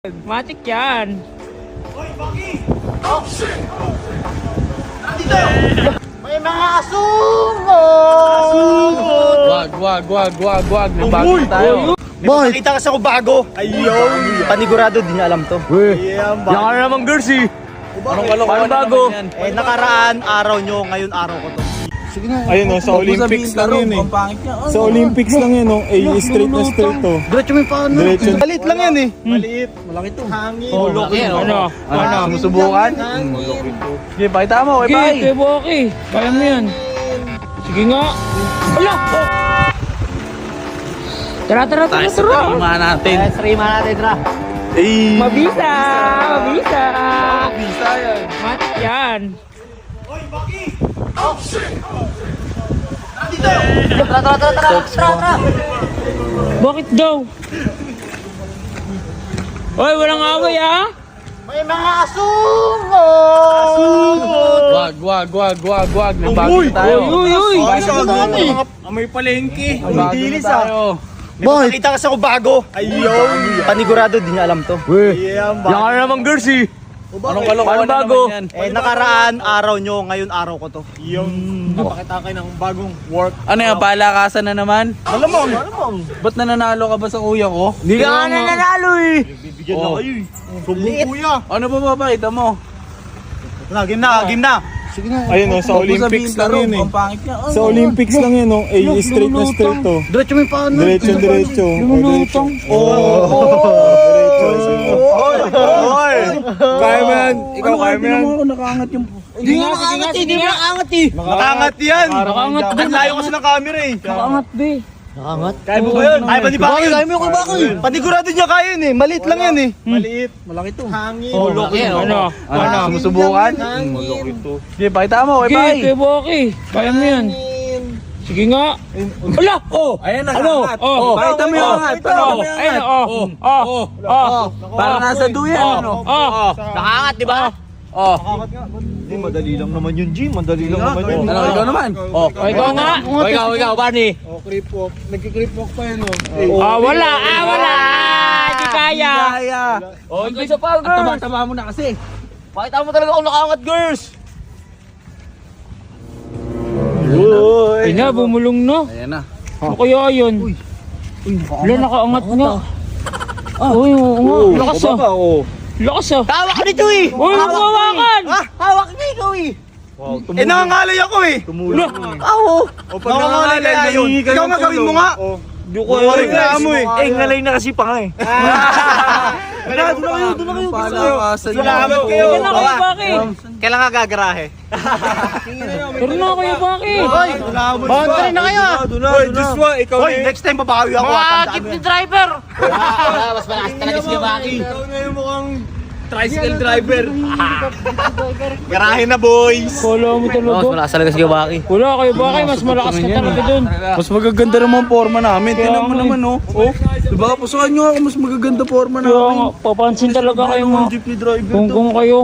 Matik yan. Hoy, Baki! Oh, shit! Nandito! May mga asumo! Wag. Nabago tayo. May makita kasi ako bago. Ayun! Panigurado, di niya alam to. Yan ka na naman, girls eh. Anong kalokohan bago? Nakaraan araw nyo, ngayon araw ko to. Ayun sa Olympics lang yun eh. Sa Olympics lang yun straight na straight to. Diretso mo yung paano? Diretso. Maliit lang yan eh. Maliit. Malaki to. Hangin. Ano? Sumusubukan? Sige, pakita mo. Sige, kay Boki. Kaya mo yan. Sige nga. Ala! Tara. Ima natin. Streama natin, Tra. Mabisa. Bisa yan. Matik yan. Hoy, Baki! Oh, shit! Nandito! Tara! Bakit daw? Hoy, walang away ah. May mga asumo! Wag. Nabago tayo. Uy. May palengke. Nabago dilis, tayo. May makita kasi ako bago. Ayun! Panigurado, di niya alam to. Yan ka na naman, girls eh. Anong kalokohan bago? Nakaraan araw nyo, ngayon araw ko to. Yung napakita kayo ng bagong work. Ano yan, palakasan na naman? Malamang. Ba't nananalo ka ba sa kuya ko? Hindi ka nga nananalo eh. Bibigyan na kayo eh. Sumbong kuya. Ano ba mapakita mo? Game na. Ayun sa Olympics lang yun eh. Ang pangit niya. Sa Olympics lang yun straight na straight to. Diretso mo yung paano? Diretso. Lumulutang. Hoy! Kaya mo yan. Ikaw kaya mo yan. Ako nakaangat yung... Sige nga. Nakaangat yan. Nakaangat din. Ang layo kasi ng camera eh. Nakaangat be. Kaya mo ba yun? Kaya ba ni Baki? Kaya mo yung Baki. Panigurado niya kaya yun eh. Maliit lang yan eh. Maliit. Malaki to. Hangin. Ano? Sumusubukan? Sige, pakita mo. Sige, kay Boki. Kaya mo yan. Sige nga. Ala! Ayan, nakaangat. Pakita mo yung angat. Para nasa duyan. Nakaangat, di ba? Hindi, madali lang naman yun, G. Madali lang naman yun. Ano, ikaw naman? Ikaw nga. Ikaw, Barney. Creep walk. Nagki-creep walk pa yan Wala. Hindi kaya. Isa pa, At taba-taba mo na kasi. Pakita mo talaga kung nakaangat, girls. Ay na, bumulong na. Ayan na. Ano kaya yun? Wala, nakaangat nga. Uy, oo nga. Lakas ah. Lakas ah. Hawak ka nito eh! Uy, mawakan! Hawak na ikaw eh! Nangangalay ako eh! Oo! Nangangalay na yun! Ikaw nga gawin mo nga! Di ko mo eh! ngalay na kasi pa nga eh. Doon na kayo! Palakasan Salamat kayo! Kaya na kayo, Baki. Kailan nga gagarahe? Pero na kayo, Baki. Boundary na kayo! Hoy, Joshua, ikaw Hoy, next time babawi ako! Keep the driver. Mas malakas talaga si Baki! Ikaw na yung mukhang tricycle driver. Garahe na boys! Kala mo talaga. Malakas talaga si Baki. Wala kayo, Baki. Mas malakas ka talaga dun. Mas magaganda naman forma namin. Tingnan mo naman Diba? Pusukan nyo ako, mas magaganda forma Kaya nga, namin. papansin talaga kayo mga Jeepney driver. kung kayo.